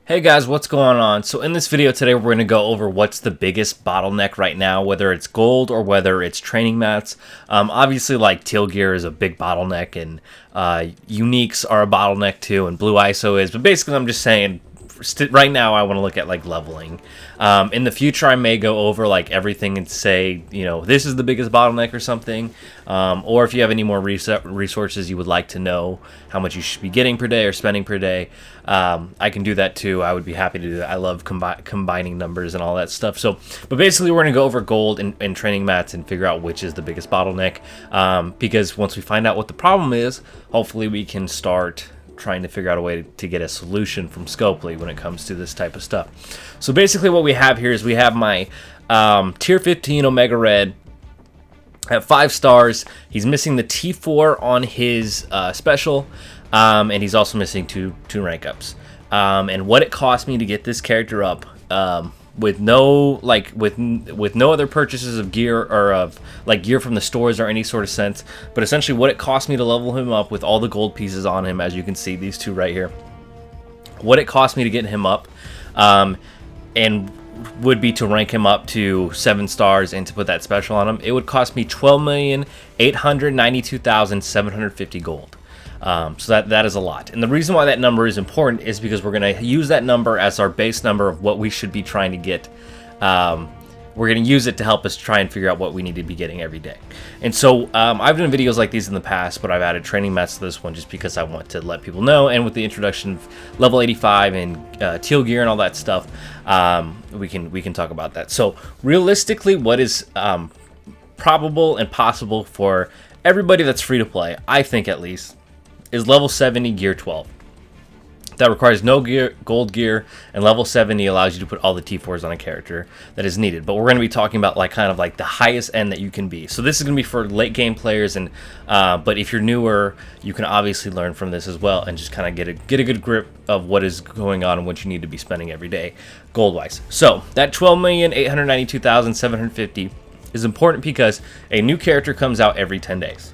Hey guys, what's going on? So in this video today, we're going to go over what's the biggest bottleneck right now, whether it's gold or whether it's training mats. Obviously, like teal gear is a big bottleneck, and uniques are a bottleneck too, and blue ISO is. But basically, I'm just saying, right now, I want to look at like leveling. In the future, I may go over like everything and say, this is the biggest bottleneck or something. Or if you have any more resources you would like to know how much you should be getting per day or spending per day, I can do that too. I would be happy to do that. I love combining numbers and all that stuff. But basically, we're going to go over gold and training mats and figure out which is the biggest bottleneck. Because once we find out what the problem is, hopefully we can start trying to figure out a way to get a solution from Scopely when it comes to this type of stuff. So basically what we have here is we have my tier 15 Omega Red at 5 stars. He's missing the T4 on his special, and he's also missing two rank ups. And what it cost me to get this character up, with no other purchases of gear or of like gear from the stores or any sort of sense, but essentially what it cost me to level him up with all the gold pieces on him, as you can see, these two right here, what it cost me to get him up, and would be to rank him up to 7 stars and to put that special on him, it would cost me 12,892,750 gold. So that is a lot. And the reason why that number is important is because we're going to use that number as our base number of what we should be trying to get. We're going to use it to help us try and figure out what we need to be getting every day. And so I've done videos like these in the past, but I've added training mats to this one just because I want to let people know. And with the introduction of level 85 and teal gear and all that stuff, we can talk about that. So realistically, what is probable and possible for everybody that's free to play, I think at least, is level 70 gear 12. That requires no gold gear, and level 70 allows you to put all the T4s on a character that is needed. But we're going to be talking about kind of the highest end that you can be. So this is going to be for late game players, and but if you're newer, you can obviously learn from this as well and just kind of get a good grip of what is going on and what you need to be spending every day gold wise. So that 12,892,750 is important because a new character comes out every 10 days.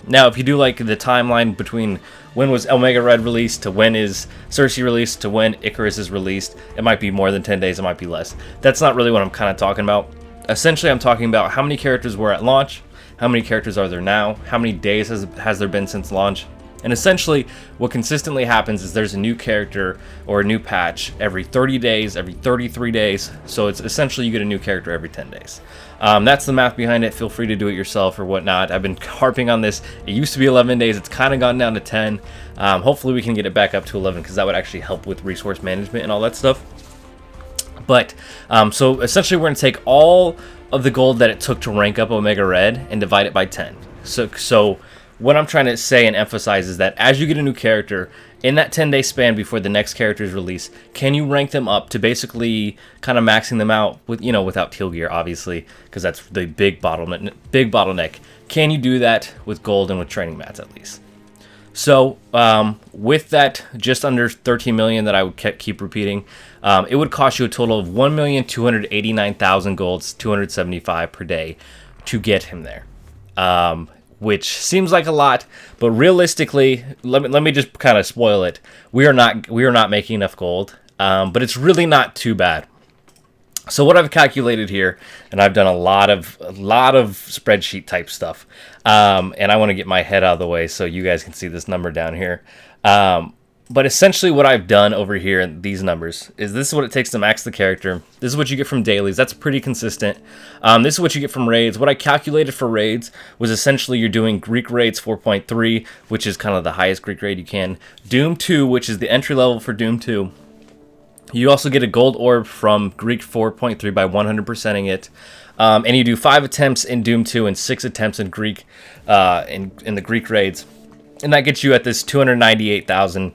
Now, if you do like the timeline between when was Omega Red released to when is Cersei released to when Icarus is released, it might be more than 10 days, it might be less. That's not really what I'm kind of talking about. Essentially, I'm talking about how many characters were at launch, how many characters are there now, how many days has there been since launch. And essentially, what consistently happens is there's a new character or a new patch every 30 days, every 33 days. So it's essentially you get a new character every 10 days. That's the math behind it. Feel free to do it yourself or whatnot. I've been harping on this. It used to be 11 days. It's kind of gone down to 10. Hopefully we can get it back up to 11 because that would actually help with resource management and all that stuff. But so essentially we're going to take all of the gold that it took to rank up Omega Red and divide it by 10. So what I'm trying to say and emphasize is that as you get a new character, in that 10-day span before the next character is released, can you rank them up to basically kind of maxing them out with, without teal gear, obviously, because that's the big bottleneck. Can you do that with gold and with training mats at least? So with that just under 13 million that I would keep repeating, it would cost you a total of 1,289,000 golds, 275 per day to get him there. Which seems like a lot, but realistically, let me just kind of spoil it. We are not making enough gold, but it's really not too bad. So what I've calculated here, and I've done a lot of spreadsheet type stuff, and I want to get my head out of the way so you guys can see this number down here. But essentially what I've done over here in these numbers is this is what it takes to max the character. This is what you get from dailies. That's pretty consistent. This is what you get from raids. What I calculated for raids was essentially you're doing Greek raids 4.3, which is kind of the highest Greek raid you can. Doom 2, which is the entry level for Doom 2. You also get a gold orb from Greek 4.3 by 100%ing it. And you do 5 attempts in Doom 2 and 6 attempts in Greek in the Greek raids. And that gets you at this 298,000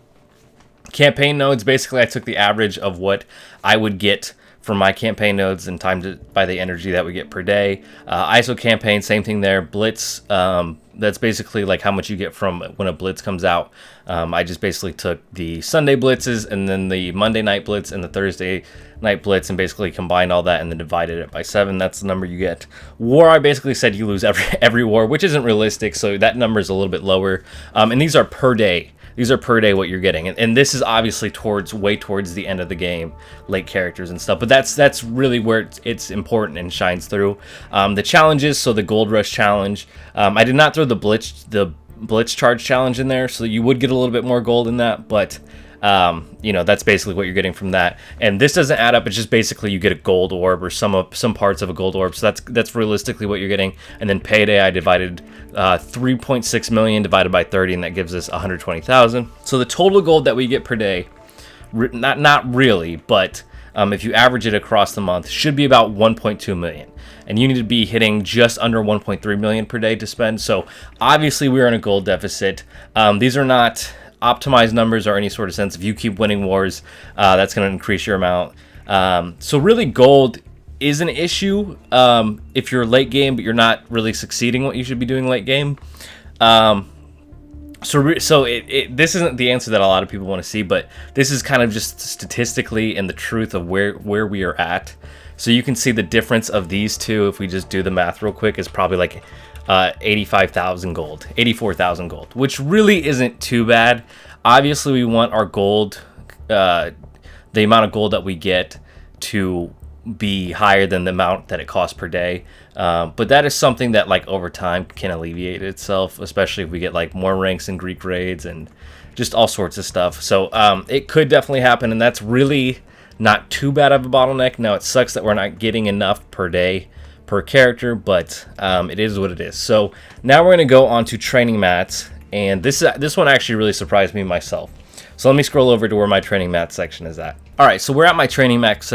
campaign nodes. Basically, I took the average of what I would get from my campaign nodes and timed it by the energy that we get per day. ISO campaign, same thing there. Blitz, that's basically like how much you get from when a blitz comes out. I just basically took the Sunday blitzes and then the Monday night blitz and the Thursday night blitz and basically combined all that and then divided it by 7. That's the number you get. War, I basically said you lose every war, which isn't realistic, so that number is a little bit lower. And these are per day. These are per day what you're getting, and this is obviously way towards the end of the game, late characters and stuff. But that's really where it's important and shines through. The challenges, so the Gold Rush challenge, I did not throw the Blitz charge challenge in there, so you would get a little bit more gold in that, but that's basically what you're getting from that. And this doesn't add up. It's just basically you get a gold orb or some parts of a gold orb. So that's realistically what you're getting. And then payday, I divided 3.6 million divided by 30, and that gives us 120,000. So the total gold that we get per day, not really, but if you average it across the month, should be about 1.2 million. And you need to be hitting just under 1.3 million per day to spend. So obviously we're in a gold deficit. These are not optimized numbers or any sort of sense. If you keep winning wars, that's going to increase your amount. So really gold is an issue if you're late game, but you're not really succeeding what you should be doing late game. So this isn't the answer that a lot of people want to see, but this is kind of just statistically and the truth of where we are at. So you can see the difference of these two. If we just do the math real quick, is probably like 85,000 gold, 84,000 gold, which really isn't too bad. Obviously we want our gold, the amount of gold that we get to be higher than the amount that it costs per day. But that is something that like over time can alleviate itself, especially if we get like more ranks in Greek raids and just all sorts of stuff. So it could definitely happen, and that's really not too bad of a bottleneck. Now it sucks that we're not getting enough per day per character, but it is what it is. So now we're going to go on to training mats, and this one actually really surprised me myself. So let me scroll over to where my training mats section is at. All right, so we're at my training mats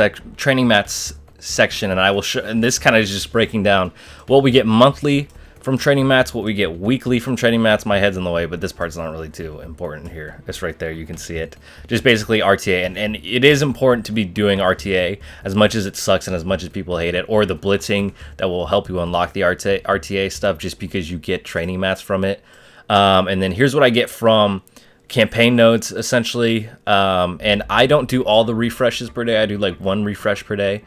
section, and I will show, and this kind of is just breaking down what we get monthly from training mats, what we get weekly from training mats. My head's in the way, but this part's not really too important here. It's right there, you can see it. Just basically RTA, and it is important to be doing RTA as much as it sucks and as much as people hate it, or the blitzing that will help you unlock the RTA stuff just because you get training mats from it. And then here's what I get from campaign nodes, essentially. And I don't do all the refreshes per day. I do like one refresh per day.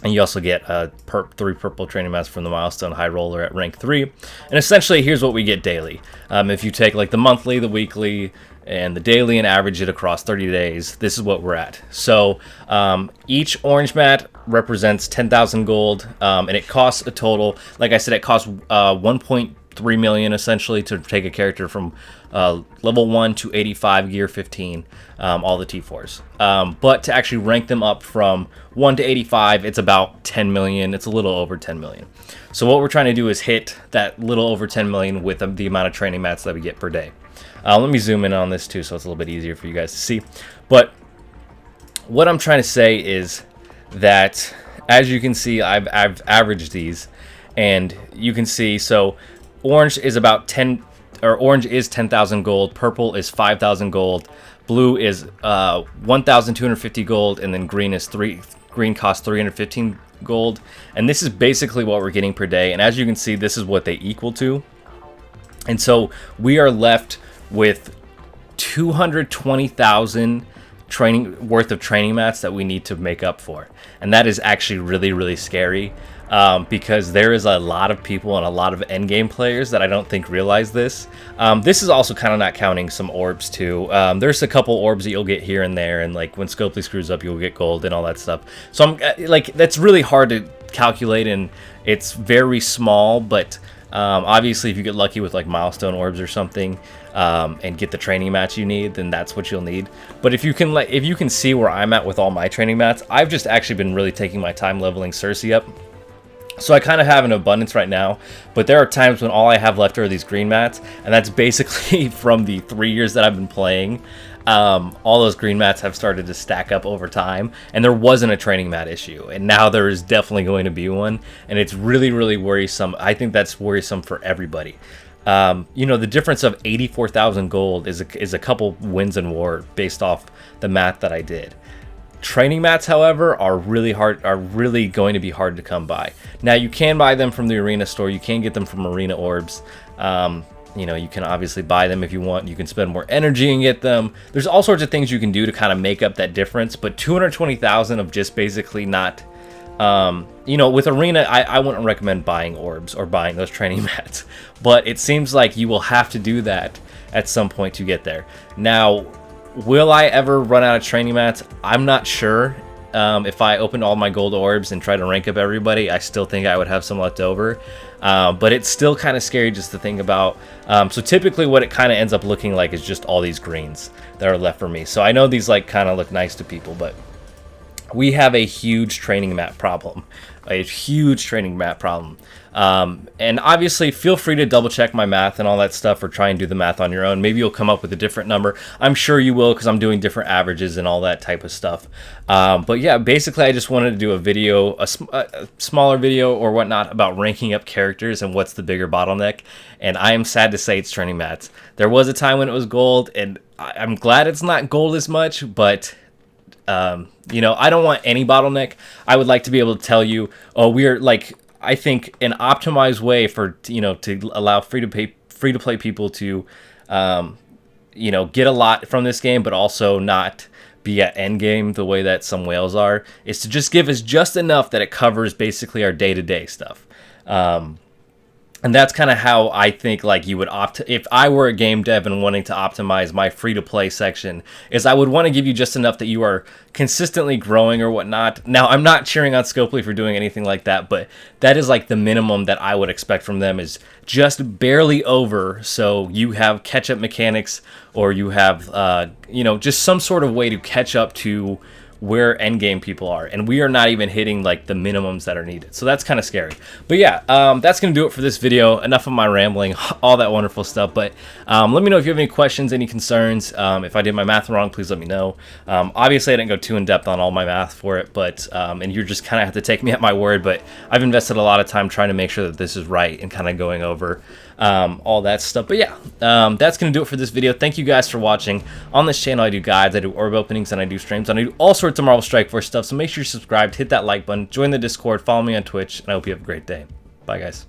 And you also get 3 purple training mats from the milestone high roller at rank 3. And essentially, here's what we get daily. If you take like the monthly, the weekly, and the daily and average it across 30 days, this is what we're at. So each orange mat represents 10,000 gold, and it costs a total, like I said, it costs 1.3 million essentially to take a character from level 1 to 85 gear 15, all the T4s. But to actually rank them up from 1 to 85, it's about 10 million. It's a little over 10 million. So what we're trying to do is hit that little over 10 million with the amount of training mats that we get per day. Let me zoom in on this too, so it's a little bit easier for you guys to see. But what I'm trying to say is that, as you can see, I've averaged these, and you can see, so orange is about 10,000 gold, purple is 5,000 gold, blue is 1,250 gold, and then green costs 315 gold. And this is basically what we're getting per day, and as you can see, this is what they equal to. And so we are left with 220,000 worth of training mats that we need to make up for, and that is actually really, really scary. Because there is a lot of people and a lot of endgame players that I don't think realize this. This is also kind of not counting some orbs too. There's a couple orbs that you'll get here and there, and like when Scopely screws up, you'll get gold and all that stuff. So I'm like, that's really hard to calculate, and it's very small. But obviously, if you get lucky with like milestone orbs or something, and get the training mats you need, then that's what you'll need. But if you can see where I'm at with all my training mats, I've just actually been really taking my time leveling Cersei up. So I kind of have an abundance right now, but there are times when all I have left are these green mats, and that's basically from the 3 years that I've been playing. All those green mats have started to stack up over time, and there wasn't a training mat issue, and now there is definitely going to be one, and it's really, really worrisome. I think that's worrisome for everybody. The difference of 84,000 gold is a couple wins in war based off the math that I did. Training mats, however, are really going to be hard to come by. Now, you can buy them from the arena store. You can get them from arena orbs. You can obviously buy them if you want. You can spend more energy and get them. There's all sorts of things you can do to kind of make up that difference. But 220,000 of just basically not, with arena, I wouldn't recommend buying orbs or buying those training mats. But it seems like you will have to do that at some point to get there. Now, will I ever run out of training mats? I'm not sure. If I opened all my gold orbs and try to rank up everybody, I still think I would have some left over. But it's still kind of scary just to think about. So typically what it kind of ends up looking like is just all these greens that are left for me. So I know these like kind of look nice to people, but we have a huge training mat problem. A huge training mat problem. And obviously feel free to double check my math and all that stuff, or try and do the math on your own. Maybe you'll come up with a different number. I'm sure you will, because I'm doing different averages and all that type of stuff. But yeah, basically I just wanted to do a video, a smaller video or whatnot, about ranking up characters and what's the bigger bottleneck. And I am sad to say it's training mats. There was a time when it was gold, and I'm glad it's not gold as much, but you know, I don't want any bottleneck. I would like to be able to tell you, oh, we're like, I think an optimized way for, you know, to allow free to play people to, you know, get a lot from this game, but also not be at end game the way that some whales are, is to just give us just enough that it covers basically our day-to-day stuff. And that's kind of how I think like you would opt. If I were a game dev and wanting to optimize my free-to-play section, is I would want to give you just enough that you are consistently growing or whatnot. Now, I'm not cheering on Scopely for doing anything like that, but that is like the minimum that I would expect from them, is just barely over, so you have catch-up mechanics, or you have, you know, just some sort of way to catch up to where endgame people are, and we are not even hitting like the minimums that are needed. So that's kind of scary. But yeah, that's gonna do it for this video. Enough of my rambling, all that wonderful stuff. But let me know if you have any questions, any concerns. If I did my math wrong, please let me know. Obviously I didn't go too in depth on all my math for it, but and you're just kind of have to take me at my word, but I've invested a lot of time trying to make sure that this is right and kind of going over all that stuff. But yeah, that's gonna do it for this video. Thank you guys for watching. On this channel I do guides, I do orb openings, and I do streams, and I do all sorts of Marvel Strike Force stuff. So make sure you're subscribed, hit that like button, join the Discord, follow me on Twitch, and I hope you have a great day. Bye guys.